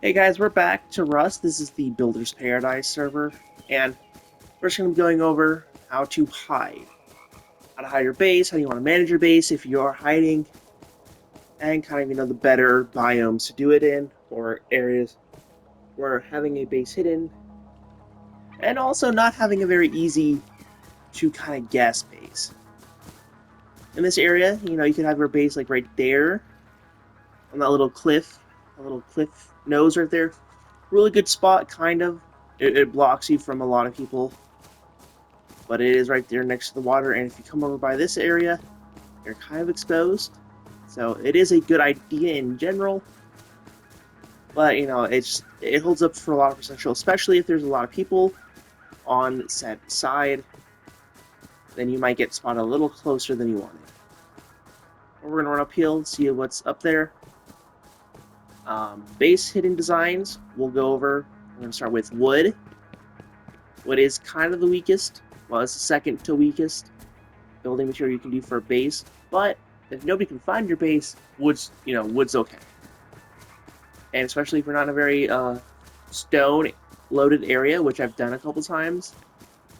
Hey guys, we're back to Rust. This is the Builder's Paradise server, and we're just going to be going over how to hide. How to hide your base, how you want to manage your base if you are hiding, and kind of, the better biomes to do it in, or areas where having a base hidden, and also not having a very easy to kind of guess base. In this area, you can have your base like right there, on that little cliff, a little cliff nose right there. Really good spot, kind of. It blocks you from a lot of people, but it is right there next to the water, and if you come over by this area, you're kind of exposed. So it is a good idea in general, but it holds up for a lot of potential, especially if there's a lot of people on said side. Then you might get spotted a little closer than you wanted. We're gonna run uphill, see what's up there. Base hidden designs, we'll go over. We're gonna start with wood. Wood is kind of the weakest. Well, it's the second to weakest building material you can do for a base, but if nobody can find your base, wood's okay. And especially if you're not in a very stone loaded area, which I've done a couple times,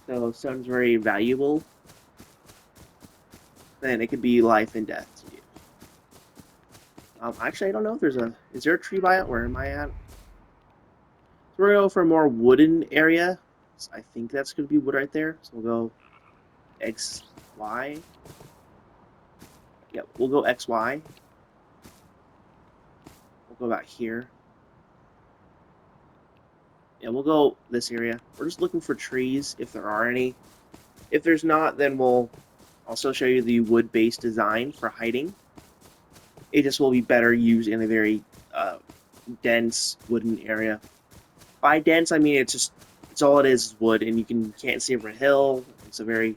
so stone's very valuable, then it could be life and death to you. Actually, I don't know if is there a tree by it? Where am I at? So we're gonna go for a more wooden area. So I think that's gonna be wood right there. So we'll go X, Y. Yep, we'll go X, Y. We'll go back here. Yeah, we'll go this area. We're just looking for trees, if there are any. If there's not, then we'll also show you the wood-based design for hiding. It just will be better used in a very dense wooden area. By dense, I mean it's all it is wood, and you can't see over a hill. It's a very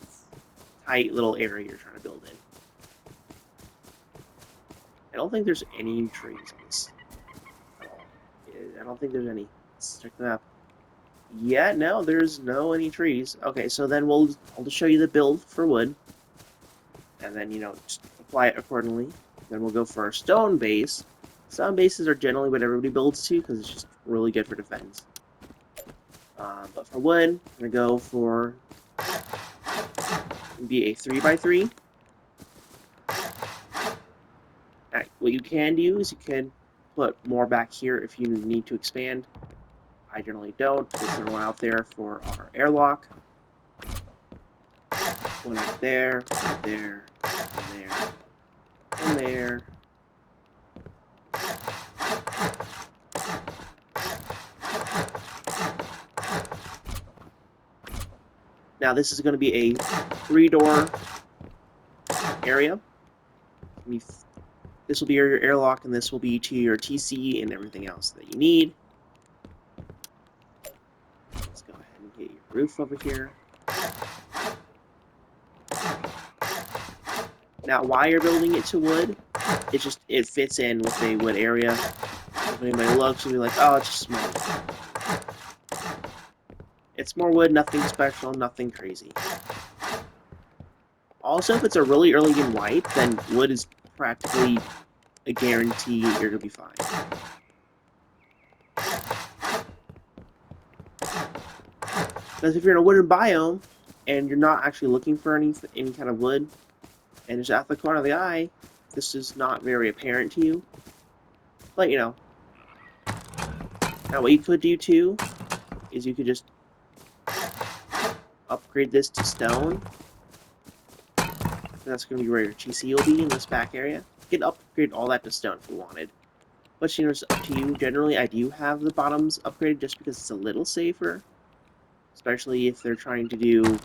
tight little area you're trying to build in. I don't think there's any trees on this at all. I don't think there's any. Let's check the map. Yeah, no, there's no any trees. Okay, so then I'll just show you the build for wood, and then just apply it accordingly. Then we'll go for our stone base. Stone bases are generally what everybody builds to because it's just really good for defense. But for wood, I'm gonna go for be a 3x3. What you can do is you can put more back here if you need to expand. I generally don't. There's one out there for our airlock. One right there, and there, and there. Now this is going to be a 3-door area. This will be your airlock, and this will be to your TC and everything else that you need. Let's go ahead and get your roof over here. Now, why you're building it to wood, it fits in with a wood area. If anybody looks, you'll be like, oh, it's just small. It's more wood, nothing special, nothing crazy. Also, if it's a really early game wipe, then wood is practically a guarantee you're going to be fine. Because if you're in a wooden biome, and you're not actually looking for any kind of wood, and it's at the corner of the eye, this is not very apparent to you. But, now what you could do, too, is you could just upgrade this to stone. That's going to be where your TC will be in this back area. You can upgrade all that to stone if you wanted. But it's up to you. Generally, I do have the bottoms upgraded just because it's a little safer. Especially if they're trying to do,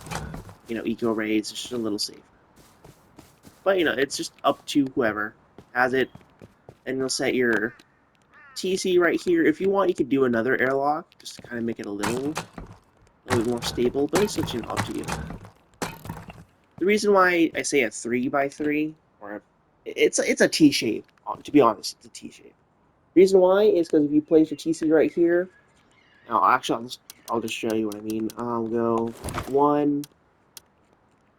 eco raids, it's just a little safer. But, it's just up to whoever has it. And you'll set your TC right here. If you want, you could do another airlock, just to kind of make it a little bit more stable, but it's up to you. The reason why I say a 3x3, or it's a T shape. To be honest, it's a T shape. Reason why is because if you place your TC right here, actually I'll just show you what I mean. I'll go 1.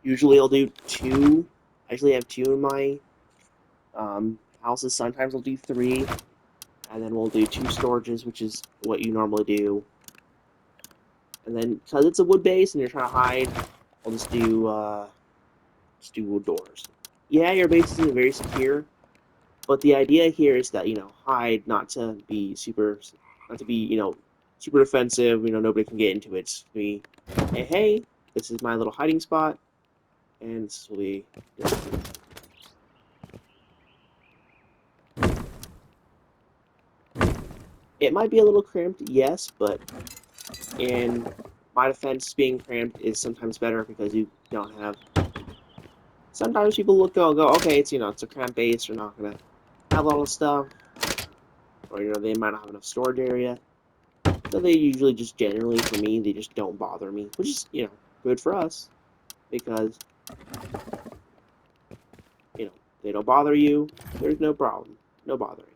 Usually I'll do 2. I usually have 2 in my houses. Sometimes I'll do 3. And then we'll do 2 storages, which is what you normally do. And then, because it's a wood base and you're trying to hide, I'll just do wood doors. Yeah, your base isn't very secure, but the idea here is that, hide, not to be super defensive, nobody can get into it. It's be, hey, this is my little hiding spot, and this will be... It might be a little cramped, yes, but in my defense, being cramped is sometimes better because you don't have... Sometimes people go, okay, it's a cramped base, you're not gonna have a lot of stuff, or they might not have enough storage area. So they usually just generally, for me, they just don't bother me, which is good for us because they don't bother you. There's no problem, no bothering.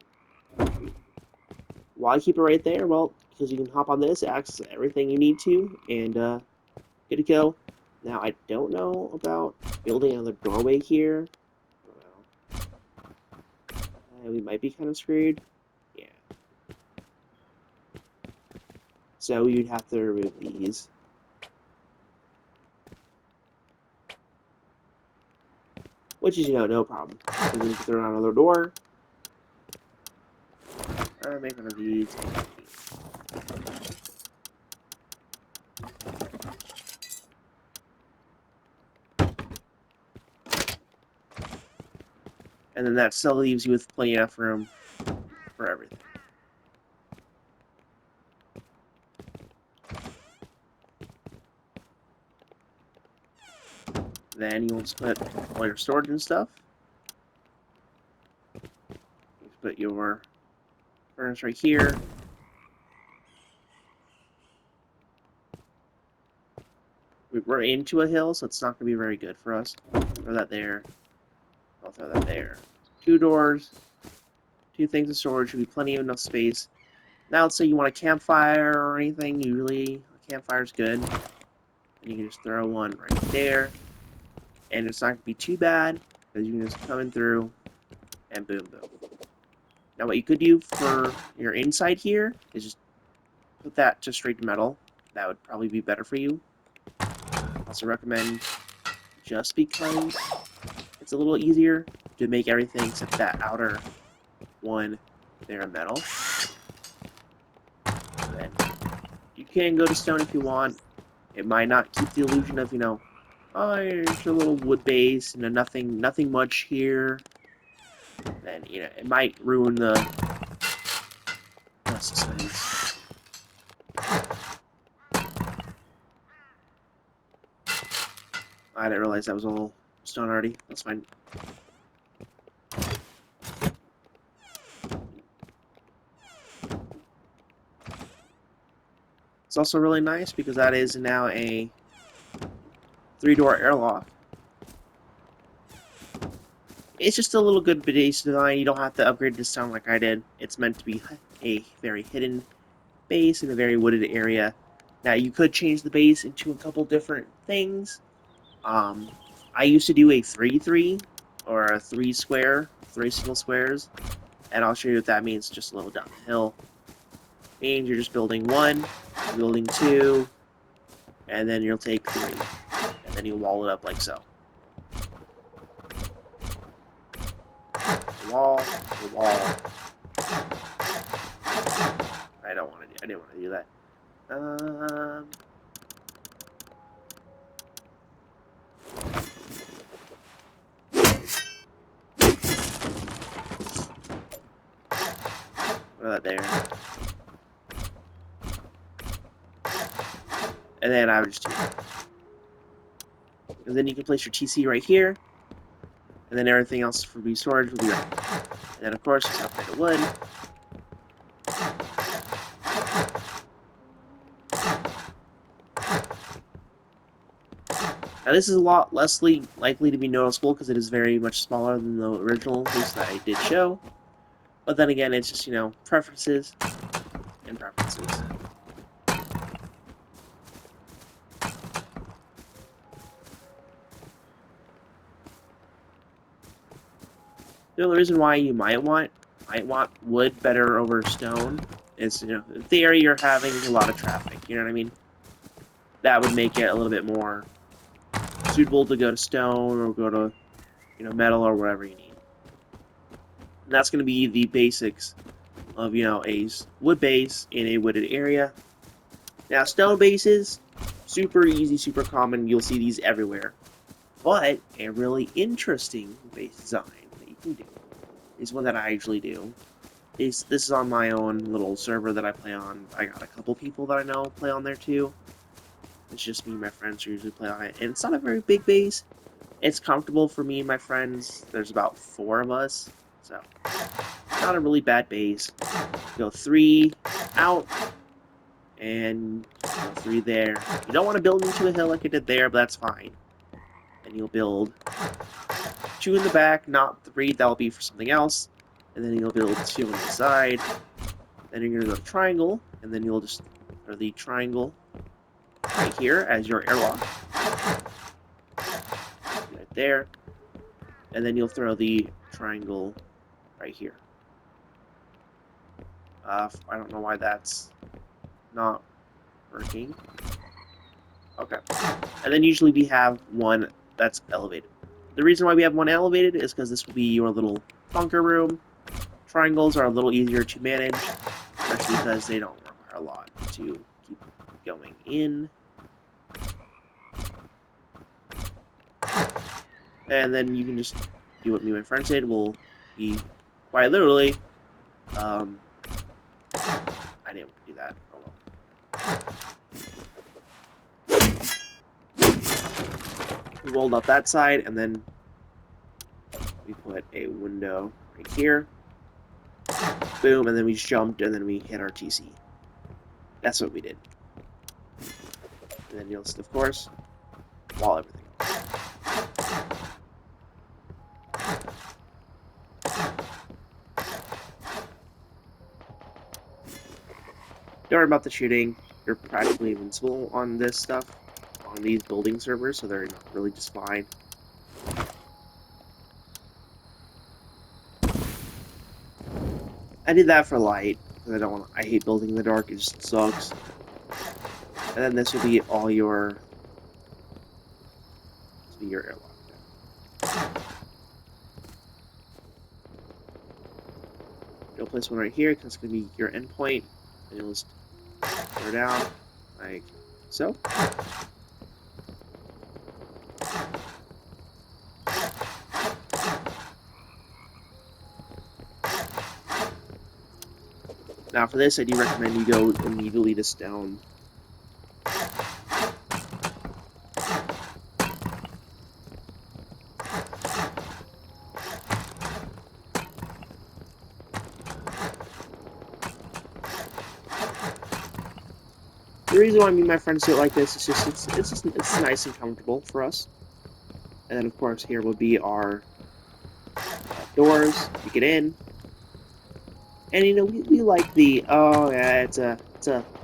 Why keep it right there? Well, because you can hop on this, access everything you need to, and good to go. Now I don't know about building another doorway here. We might be kind of screwed. Yeah. So you'd have to remove these. Which is, no problem. You can throw out another door. Make one of these. And then that still leaves you with plenty enough room for everything. Then you'll just put all your storage and stuff. You put your furnace right here. We're into a hill, so it's not going to be very good for us. Throw that there. I'll throw that there. 2 doors. 2 things of storage. Should be plenty of enough space. Now, let's say you want a campfire or anything. Usually, a campfire's good. And you can just throw one right there. And it's not going to be too bad, because you can just come in through, and boom, boom. Now, what you could do for your inside here is just put that to straight metal. That would probably be better for you. Also recommend, just because it's a little easier to make everything except that outer one there metal. Then you can go to stone if you want. It might not keep the illusion of, oh, here's a little wood base, nothing much here. Then, it might ruin the suspense. I didn't realize that was all stone already. That's fine. It's also really nice because that is now a 3-door airlock. It's just a little good base design. You don't have to upgrade this sound like I did. It's meant to be a very hidden base in a very wooded area. Now, you could change the base into a couple different things. I used to do a 3-3 or a 3 square, 3 single squares, and I'll show you what that means just a little down the hill. It means you're just building 1, building 2, and then you'll take 3, and then you wall it up like so. The wall. I didn't want to do that. Put that there. And then I would just do that. And then you can place your TC right here. And then everything else for storage will be right. And then, of course, just upgrade the wood. Now, this is a lot less likely to be noticeable because it is very much smaller than the original piece that I did show. But then again, it's just, preferences and preferences. The only reason why you might want might want wood better over stone is, in theory, you're having a lot of traffic. You know what I mean? That would make it a little bit more suitable to go to stone or go to, metal or whatever you need. And that's going to be the basics of, a wood base in a wooded area. Now, stone bases, super easy, super common. You'll see these everywhere. But a really interesting base design that you can do is one that I usually do. This is on my own little server that I play on. I got a couple people that I know play on there too. It's just me and my friends who usually play on it. And it's not a very big base. It's comfortable for me and my friends. There's about 4 of us. So, not a really bad base. Go 3 out. And go 3 there. You don't want to build into a hill like I did there, but that's fine. And you'll build 2 in the back, not 3. That'll be for something else. And then you'll build 2 on the side. Then you're going to go to triangle. And then you'll just throw the triangle right here as your airlock. Right there. And then you'll throw the triangle right here. I don't know why that's not working. Okay. And then usually we have one that's elevated. The reason why we have one elevated is because this will be your little bunker room. Triangles are a little easier to manage, especially because they don't require a lot to keep going in. And then you can just do what me and my friend did. We'll be quite literally. I didn't do that. Oh well. We rolled up that side, and then we put a window right here. Boom, and then we jumped, and then we hit our TC. That's what we did. And then you'll, of course, wall everything. Don't worry about the shooting. You're practically invincible on this stuff, on these building servers, so they're really just fine. I did that for light, because I hate building in the dark, it just sucks. And then this will be all your, airlock. You'll place one right here, because it's going to be your endpoint, and you'll just throw down, like so. Now for this, I do recommend you go immediately to stone. The reason why me and my friends do it like this is it's nice and comfortable for us. And then of course here will be our doors. You get in, and we like the yeah it's a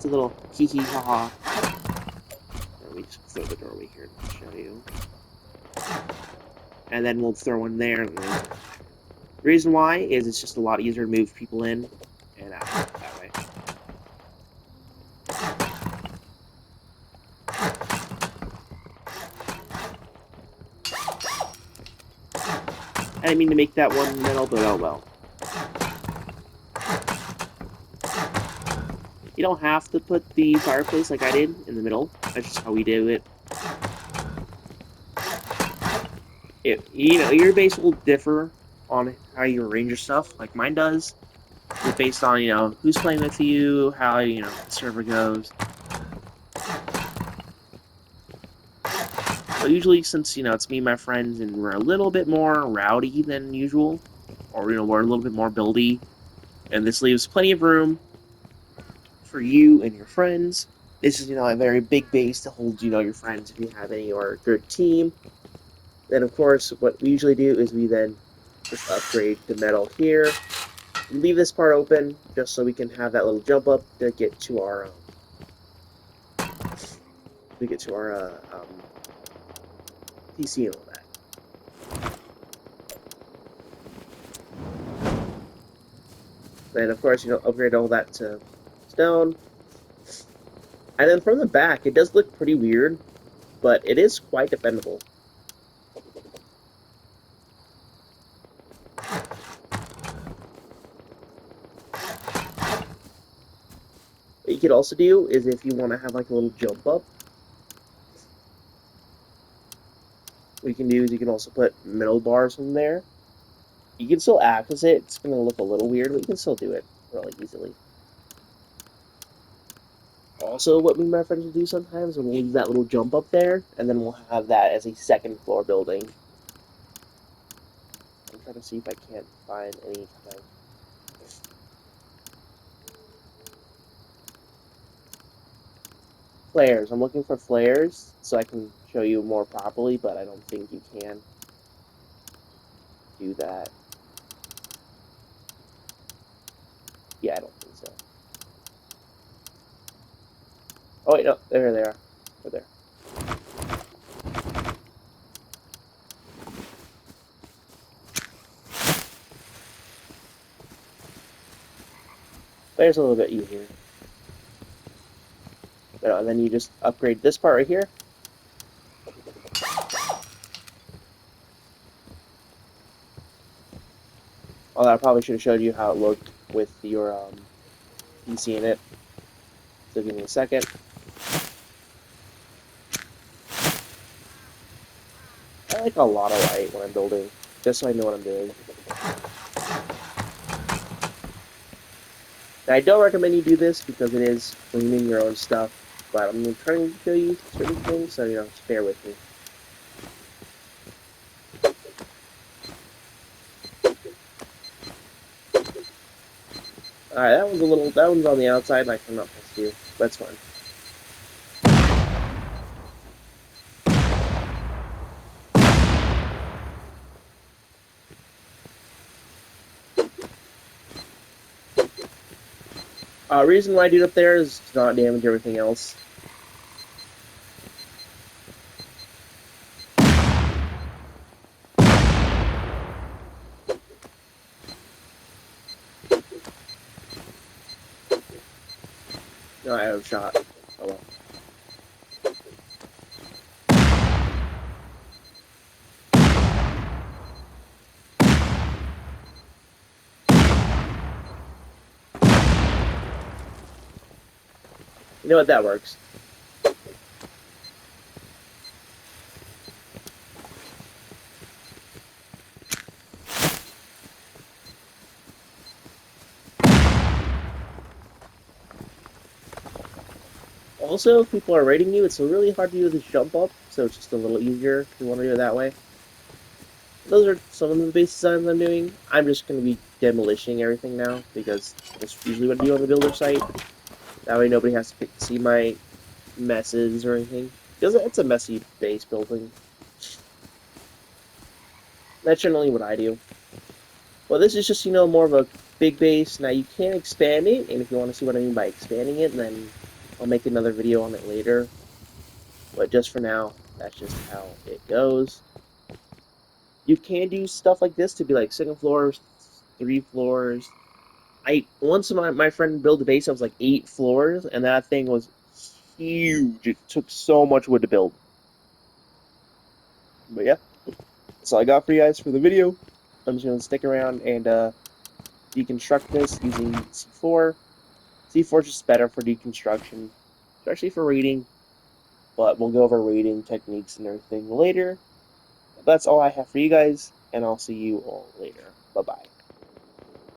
little hee hee ha ha. Let me just throw the doorway here and show you. And then we'll throw one there. And then the reason why is it's just a lot easier to move people in and out that way. I didn't mean to make that one in the middle, but oh well. You don't have to put the fireplace like I did in the middle. That's just how we do it. Your base will differ on how you arrange your stuff, like mine does. It's based on, who's playing with you, how, the server goes. So usually, since, it's me and my friends, and we're a little bit more rowdy than usual, or, we're a little bit more buildy, and this leaves plenty of room for you and your friends. This is, a very big base to hold, your friends if you have any, or a good team. Then, of course, what we usually do is we then just upgrade the metal here. We leave this part open just so we can have that little jump up to get to our PC and all that. And of course, upgrade all that to stone. And then from the back, it does look pretty weird, but it is quite defendable. What you could also do is if you want to have like a little jump up, what you can do is you can also put middle bars in there. You can still access it. It's going to look a little weird, but you can still do it really easily. Also, what me and my friends will do sometimes, we'll leave that little jump up there, and then we'll have that as a second floor building. I'm trying to see if I can't find any kind of flares. I'm looking for flares so I can show you more properly, but I don't think you can do that. Yeah, I don't think so. Oh, wait, no, there they are. Over there. There's a little bit easier. And then you just upgrade this part right here. Although I probably should have showed you how it looked with your PC in it. So give me a second. I like a lot of light when I'm building, just so I know what I'm doing. Now, I don't recommend you do this because it is cleaning your own stuff, but I'm trying to show you certain things, so just bear with me. Alright, that one's on the outside, and I cannot press you. That's fine. Reason why I do it up there is to not damage everything else. No, I have a shot. Oh well. You know what, that works. Also, if people are rating you, it's really hard to do this jump up, so it's just a little easier if you want to do it that way. Those are some of the base designs I'm doing. I'm just going to be demolishing everything now, because that's usually what I do on the builder site. That way nobody has to see my messes or anything. Because it's a messy base building. That's generally what I do. Well, this is just, more of a big base. Now, you can expand it, and if you want to see what I mean by expanding it, then I'll make another video on it later. But just for now, that's just how it goes. You can do stuff like this to be like second floors, 3 floors. Once my friend built a base that was like 8 floors, and that thing was huge. It took so much wood to build. But yeah, that's all I got for you guys for the video. I'm just gonna stick around and deconstruct this using C4. C4 is just better for deconstruction, especially for reading. But we'll go over reading techniques and everything later. That's all I have for you guys, and I'll see you all later. Bye bye.